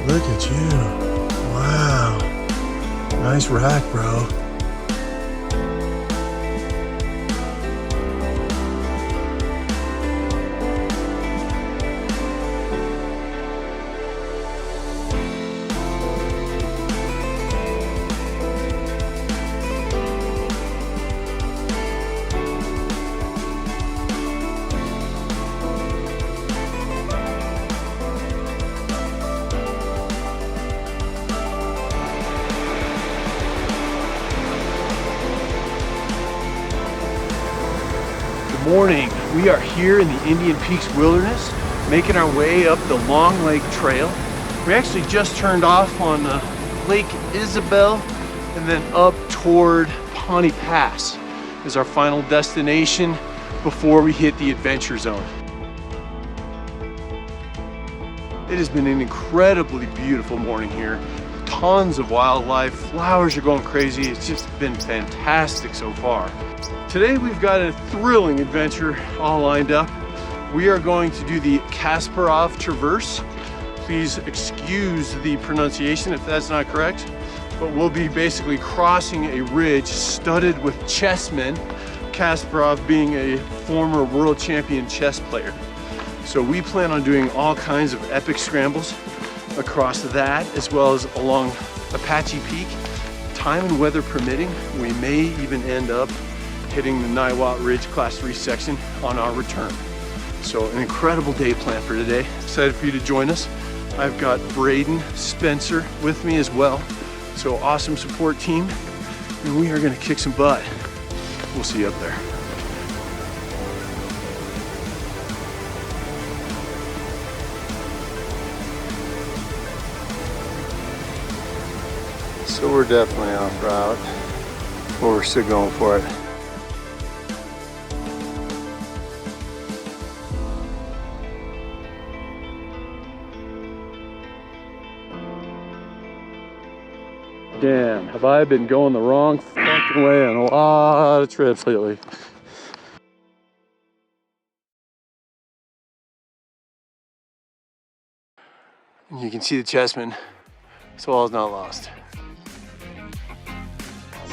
Look at you. Wow. Nice rack, bro. Morning. We are here in the Indian Peaks Wilderness, making our way up the Long Lake Trail. We actually just turned off on Lake Isabelle and then up toward Pawnee Pass is our final destination before we hit the adventure zone. It has been an incredibly beautiful morning here. Tons of wildlife, flowers are going crazy. It's just been fantastic so far. Today we've got a thrilling adventure all lined up. We are going to do the Kasparov Traverse. Please excuse the pronunciation if that's not correct, but we'll be basically crossing a ridge studded with chessmen, Kasparov being a former world champion chess player. So we plan on doing all kinds of epic scrambles across that, as well as along Apache Peak. Time and weather permitting, we may even end up hitting the Niwot Ridge Class 3 section on our return. So an incredible day planned for today. Excited for you to join us. I've got Braden, Spencer with me as well. So awesome support team, and we are gonna kick some butt. We'll see you up there. So we're definitely off route, but we're still going for it. Damn, have I been going the wrong fucking way on a lot of trips lately. And you can see the Chessmen, so all's not lost.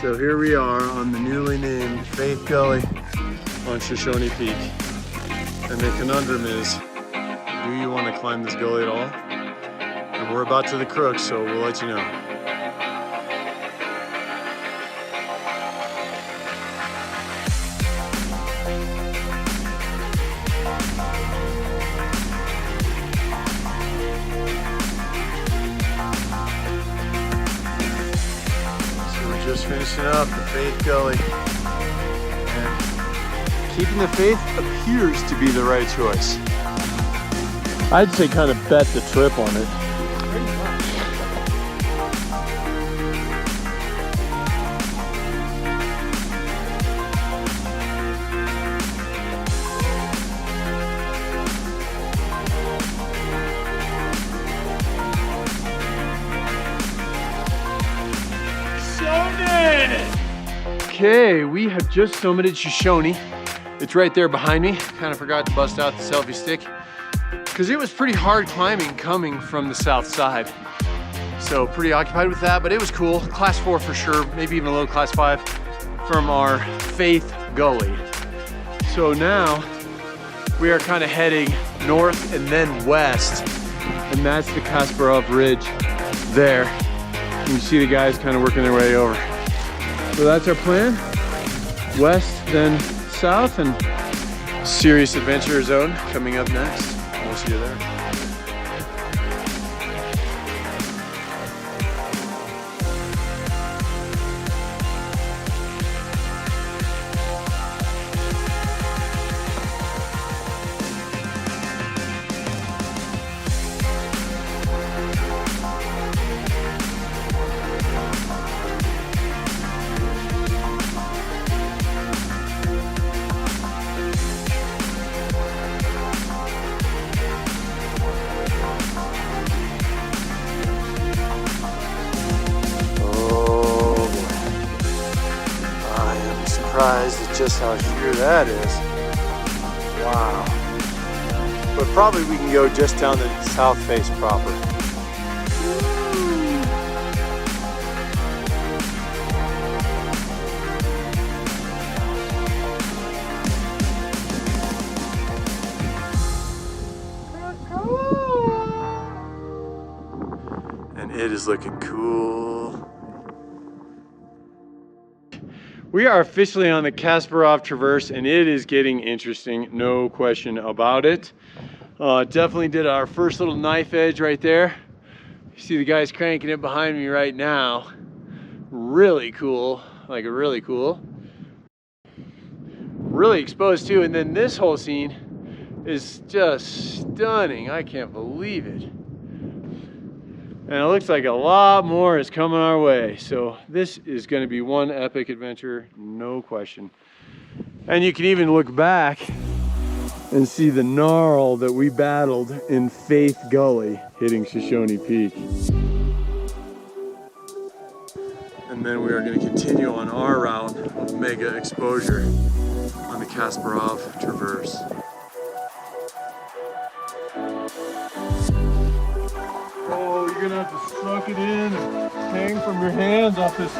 So here we are on the newly named Faith Gully on Shoshoni Peak. And the conundrum is, do you want to climb this gully at all? And we're about to the crooks, so we'll let you know. Just finishing up the Faith Gully, and keeping the faith appears to be the right choice. I'd say kind of bet the trip on it. Okay, we have just summited Shoshoni. It's right there behind me. Kind of forgot to bust out the selfie stick because it was pretty hard climbing coming from the south side. So pretty occupied with that, but it was cool. Class 4 for sure, maybe even a little class 5 from our Faith Gully. So now we are kind of heading north and then west, and that's the Kasparov Ridge there. And you see the guys kind of working their way over. So that's our plan, west then south, and serious adventure zone coming up next. We'll see you there. Surprised at just how sheer that is. Wow. But probably we can go just down the south face proper. It is looking cool. We are officially on the Kasparov Traverse, and it is getting interesting, no question about it. Definitely did our first little knife edge right there. You see the guys cranking it behind me right now. Really cool, like really cool. Really exposed too, and then this whole scene is just stunning. I can't believe it. And it looks like a lot more is coming our way. So this is going to be one epic adventure, no question. And you can even look back and see the gnarl that we battled in Faith Gully hitting Shoshoni Peak. And then we are going to continue on our route of mega exposure on the Kasparov Traverse. Oh, you're gonna have to suck it in and hang from your hands off this.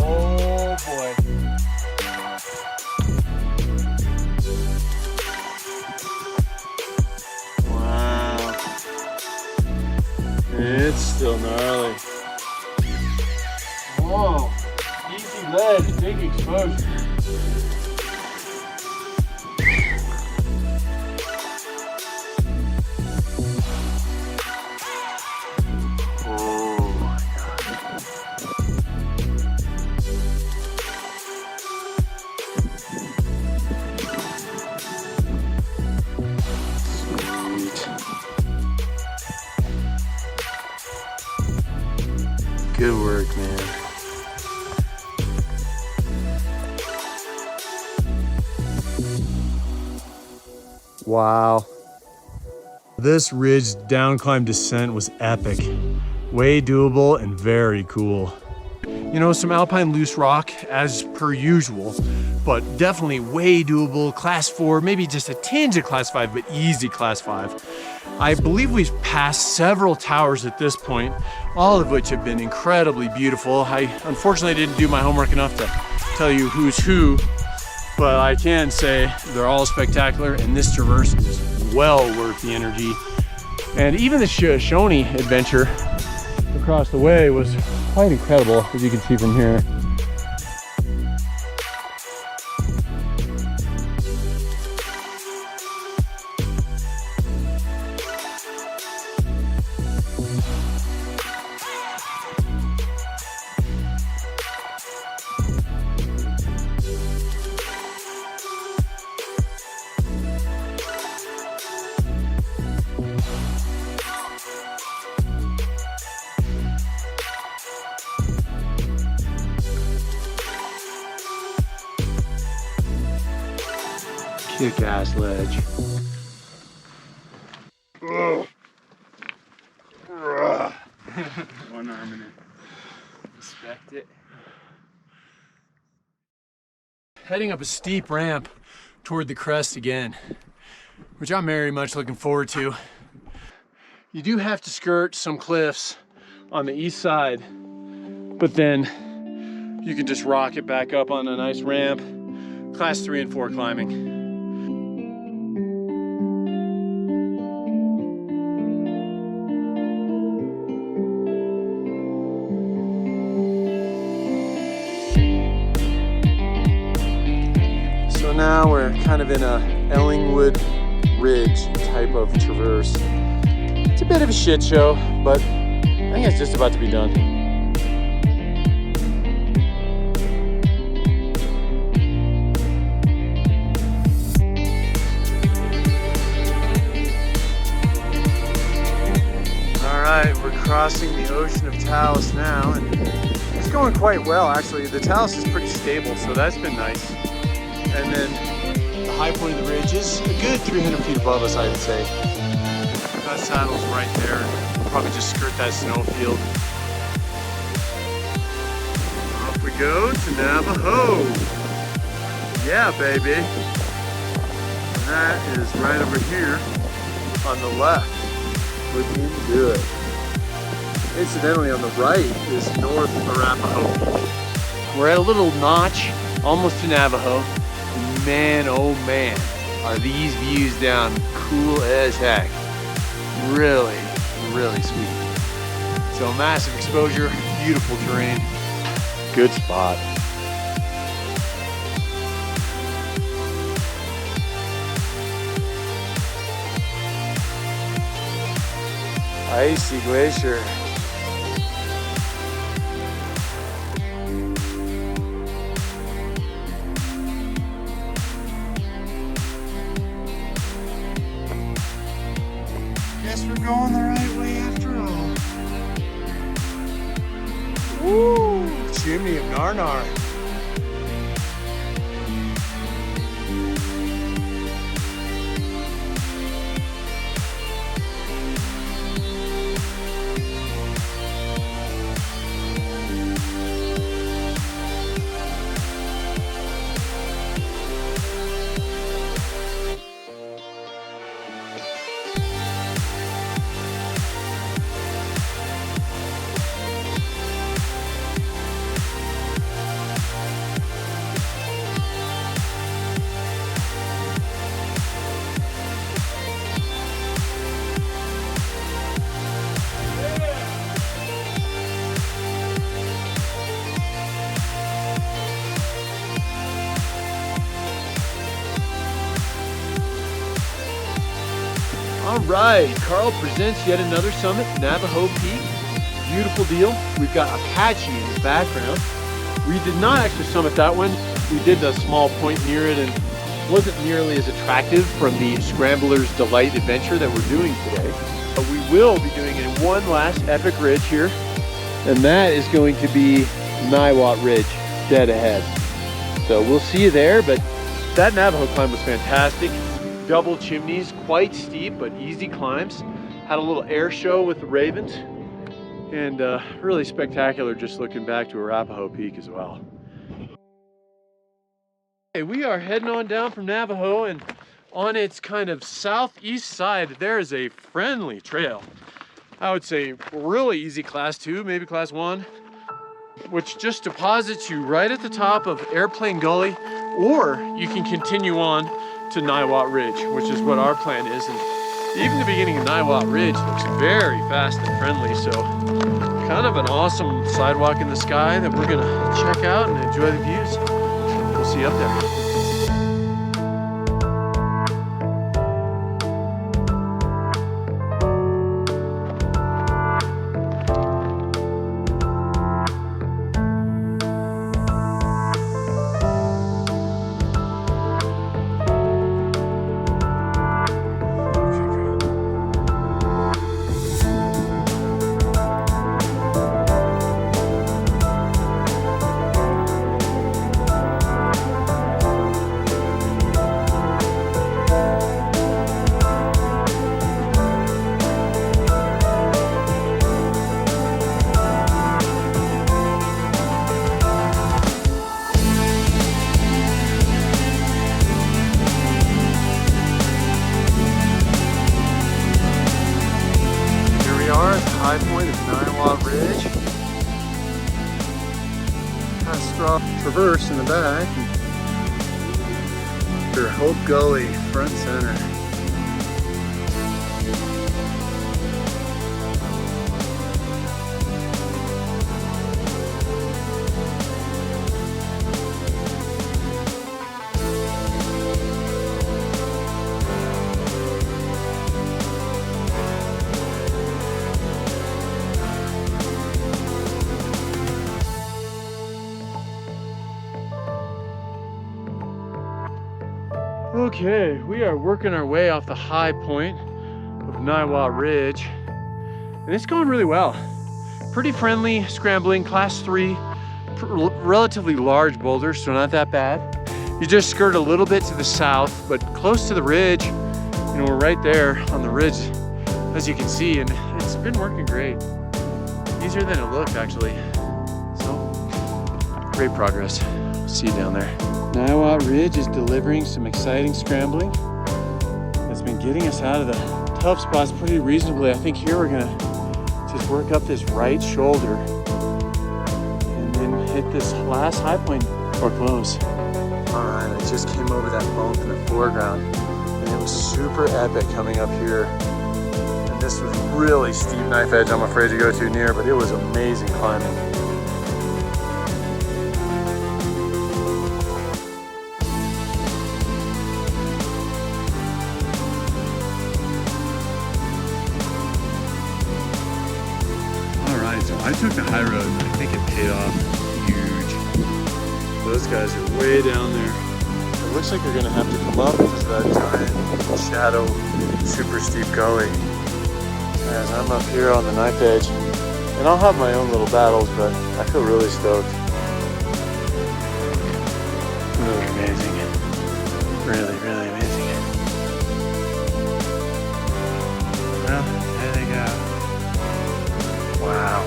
Oh boy. Wow. It's still gnarly. Whoa. Easy ledge, big exposure. Good work, man. Wow. This ridge down climb descent was epic. Way doable and very cool. You know, some alpine loose rock as per usual, but definitely way doable. Class 4, maybe just a tinge of class 5, but easy class 5. I believe we've passed several towers at this point, all of which have been incredibly beautiful. I unfortunately didn't do my homework enough to tell you who's who, but I can say they're all spectacular, and this traverse is well worth the energy. And even the Shoshoni adventure across the way was quite incredible, as you can see from here. Kick-ass ledge. One arm in it. Respect it. Heading up a steep ramp toward the crest again, which I'm very much looking forward to. You do have to skirt some cliffs on the east side, but then you can just rock it back up on a nice ramp. Class 3 and 4 climbing. So now we're kind of in a Ellingwood Ridge type of traverse. It's a bit of a shit show, but I think it's just about to be done. All right, we're crossing the ocean of Taos now, and it's going quite well actually. The Taos is pretty stable, so that's been nice. And then the high point of the ridge is a good 300 feet above us, I would say. That saddle's right there. We'll probably just skirt that snow field. Off we go to Navajo. Yeah, baby. And that is right over here on the left. Looking good. Incidentally, on the right is North Arapahoe. We're at a little notch, almost to Navajo. Man, oh man, are these views down cool as heck. Really, really sweet. So massive exposure, beautiful terrain, good spot. Icy glacier. Guess we're going the right way after all. Woo! Chimney of Narnar. All right, Carl presents yet another summit, Navajo Peak. Beautiful deal. We've got Apache in the background. We did not actually summit that one. We did a small point near it and wasn't nearly as attractive from the Scrambler's Delight adventure that we're doing today. But we will be doing one last epic ridge here, and that is going to be Niwot Ridge, dead ahead. So we'll see you there, but that Navajo climb was fantastic. Double chimneys, quite steep, but easy climbs. Had a little air show with the ravens, and really spectacular just looking back to Arapahoe Peak as well. Okay, we are heading on down from Navajo, and on its kind of southeast side, there is a friendly trail. I would say really easy class 2, maybe class 1, which just deposits you right at the top of Airplane Gully, or you can continue on to Niwot Ridge, which is what our plan is. And even the beginning of Niwot Ridge looks very fast and friendly, so kind of an awesome sidewalk in the sky that we're gonna check out and enjoy the views. We'll see you up there. High point of Niwot Ridge. Kasparov traverse in the back. Your Hope Gully front center. Okay, we are working our way off the high point of Niwot Ridge, and it's going really well. Pretty friendly scrambling, class 3, relatively large boulders, so not that bad. You just skirt a little bit to the south, but close to the ridge, you know, we're right there on the ridge, as you can see, and it's been working great. Easier than it looked, actually. So, great progress. See you down there. Niwot Ridge is delivering some exciting scrambling. It's been getting us out of the tough spots pretty reasonably. I think here we're gonna just work up this right shoulder and then hit this last high point or close. All right, I just came over that bump in the foreground, and it was super epic coming up here and this was really steep knife edge I'm afraid to go too near, but it was amazing climbing. Alright, so I took the high road and I think it paid off huge. Those guys are way down there. It looks like they're gonna have to come up because of that giant shadow, super steep gully. As I'm up here on the knife edge, and I'll have my own little battles, but I feel really stoked. Really amazing. Really, really amazing. Well, there they go. Wow.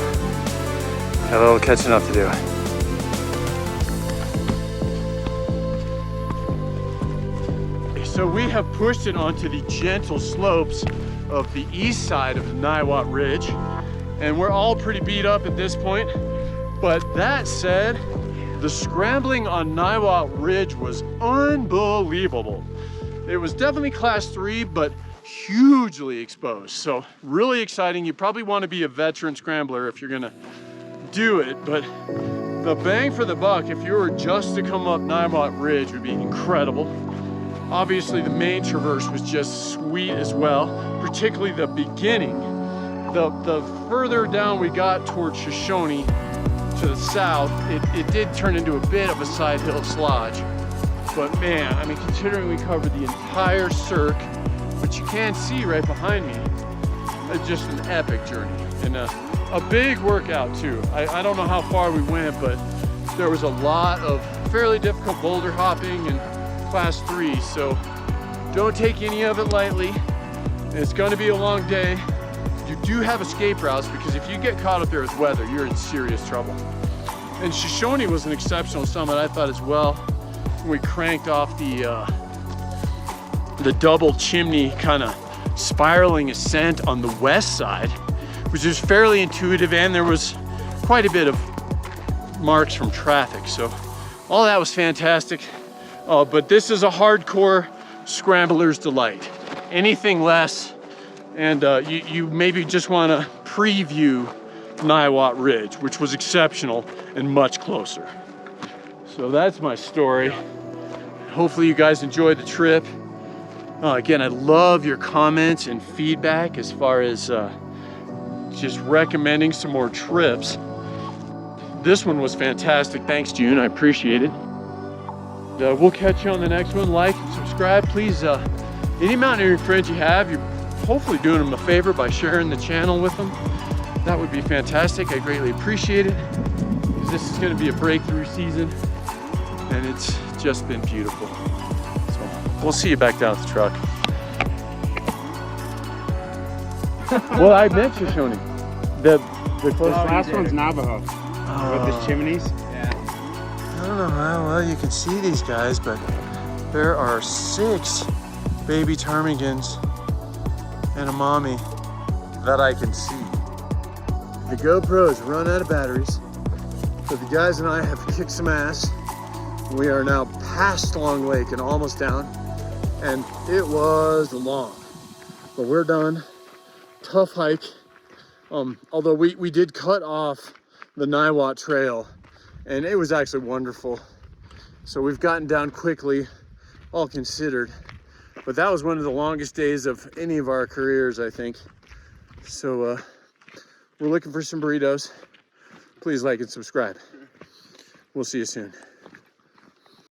Got a little catching up to do. So we have pushed it onto the gentle slopes of the east side of the Niwot Ridge, and we're all pretty beat up at this point. But that said, the scrambling on Niwot Ridge was unbelievable. It was definitely class 3, but hugely exposed. So really exciting. You probably want to be a veteran scrambler if you're gonna do it, but the bang for the buck, if you were just to come up Niwot Ridge, would be incredible. Obviously the main traverse was just sweet as well, particularly the beginning. The further down we got towards Shoshoni to the south, it did turn into a bit of a side hill slodge. But man, I mean, considering we covered the entire cirque, which you can see right behind me, it's just an epic journey and a big workout too. I don't know how far we went, but there was a lot of fairly difficult boulder hopping and class 3, so don't take any of it lightly. It's going to be a long day. You do have escape routes, because if you get caught up there with weather, you're in serious trouble. And Shoshoni was an exceptional summit, I thought, as well. We cranked off the double chimney kind of spiraling ascent on the west side, which is fairly intuitive, and there was quite a bit of marks from traffic, so all that was fantastic. But this is a hardcore scrambler's delight. Anything less, and you maybe just want to preview Niwot Ridge, which was exceptional and much closer. So that's my story. Hopefully you guys enjoyed the trip. Again, I love your comments and feedback as far as just recommending some more trips. This one was fantastic. Thanks, June. I appreciate it. We'll catch you on the next one. Like and subscribe, please. Any mountaineering friends you have, you're hopefully doing them a favor by sharing the channel with them. That would be fantastic. I greatly appreciate it, because this is going to be a breakthrough season, and it's just been beautiful. So we'll see you back down at the truck. Well, I meant Shoshoni. The closest last one's Navajo. With the chimneys. I don't know how well you can see these guys, but there are 6 baby ptarmigans and a mommy that I can see. The GoPro's run out of batteries, so the guys and I have kicked some ass. We are now past Long Lake and almost down, and it was long, but we're done. Tough hike. Although we did cut off the Niwot Trail, and it was actually wonderful. So we've gotten down quickly, all considered. But that was one of the longest days of any of our careers, I think. So we're looking for some burritos. Please like and subscribe. We'll see you soon.